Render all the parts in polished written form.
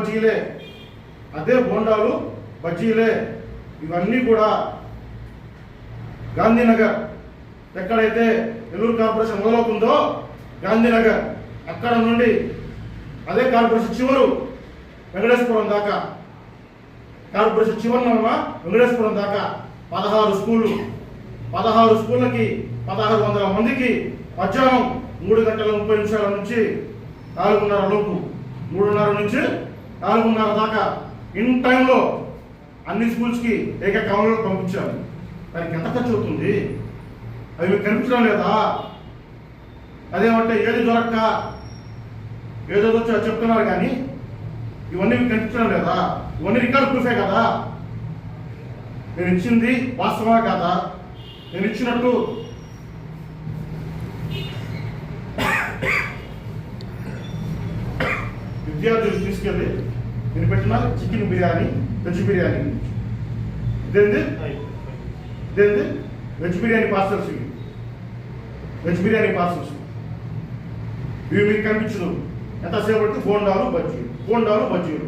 బజ్జీలే, అదే బోండాలు బజ్జీలే. ఇవన్నీ కూడా గాంధీనగర్ ఎక్కడైతే నెల్లూరు కార్పొరేషన్ మొదలవుతుందో గాంధీనగర్ అక్కడ నుండి అదే కార్పొరేషన్ చివరు వెంకటేశ్వరం దాకా, కార్పొరేషన్ చివరన వెంకటేశ్వరం దాకా 16 స్కూళ్ళు, 16 స్కూళ్ళకి 1600 మందికి మధ్యాహ్నం 3:30 నుంచి 4:30 లోపు, 3:30 నుంచి 4:30 దాకా ఇన్ టైంలో అన్ని స్కూల్స్కి ఏకకాలంలో పంపించాలి. దానికి ఎంత ఖర్చు అవుతుంది? అవి మీకు కనిపించడం లేదా? అదేమంటే ఏది దొరక్క ఏదో చెప్తున్నారు కానీ ఇవన్నీ మీకు కనిపించడం లేదా? ఇవన్నీ రికార్డ్ ప్రూఫే కదా. నేను ఇచ్చింది వాస్తవా కాదా? నేను ఇచ్చినట్టు విద్యార్థులు తీసుకెళ్ళి నేను పెట్టిన చికెన్ బిర్యానీ, వెజ్ బిర్యానీ, ఇదేంది వెజ్ బిర్యానీ పార్సల్స్, ఇవి వెజ్ బిర్యానీ పార్సల్స్, ఇవి మీకు కనిపించదు. ఎంతసేపటికి బోండాలు బజ్జీలు.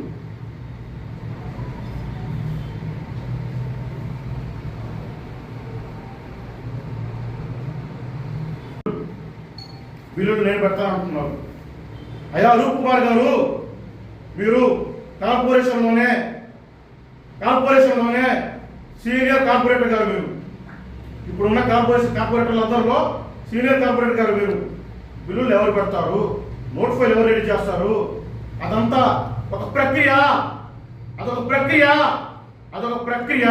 బిల్లులు నేను పెడతానంటున్నారు. అయ్యా రూప్ కుమార్ గారు, మీరు కార్పొరేషన్లోనే సీనియర్ కార్పొరేటర్ గారు. మీరు ఇప్పుడున్న కార్పొరేటర్లందరిలో సీనియర్ కార్పొరేటర్ గారు. మీరు బిల్లులు ఎవరు పెడతారు? నోట్ ఫైల్ ఎవరు రెడీ చేస్తారు? అదంతా ఒక ప్రక్రియ, అదొక ప్రక్రియ.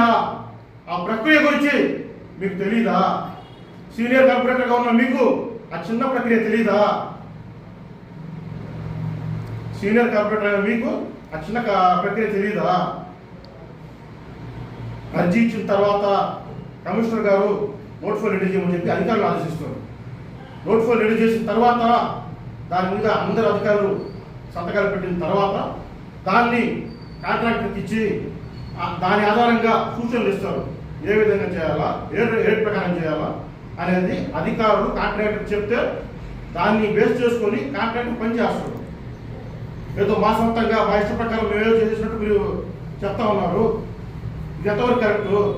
ఆ ప్రక్రియ గురించి మీకు తెలీదా? సీనియర్ కార్పొరేటర్గా ఉన్న మీకు ఆ చిన్న ప్రక్రియ తెలీదా? సీనియర్ కార్పొరేటర్ మీకు ఆ చిన్న ప్రక్రియ తెలీదా? అర్జీ ఇచ్చిన తర్వాత కమిషనర్ గారు నోట్ ఫైల్ రెడీ చేయమని చెప్పి అధికారులు ఆదేశిస్తారు. నోట్ ఫైల్ రెడీ చేసిన తర్వాత దాని మీద అందరు అధికారులు సంతకాలు పెట్టిన తర్వాత దాన్ని కాంట్రాక్టర్కి ఇచ్చి దాని ఆధారంగా సూచనలు ఇస్తారు. ఏ విధంగా చేయాలా, ఏ రేట్ ప్రకారం చేయాలా అనేది అధికారులు కాంట్రాక్టర్ చెప్తే దాన్ని బేస్ చేసుకొని కాంట్రాక్టర్ పనిచేస్తారు. ఏదో మా సొంతంగా మా ఇష్ట ప్రకారం మేమేదో చేసినట్టు మీరు చెప్తా ఉన్నారు. ఇది ఎంతవరకు కరెక్ట్?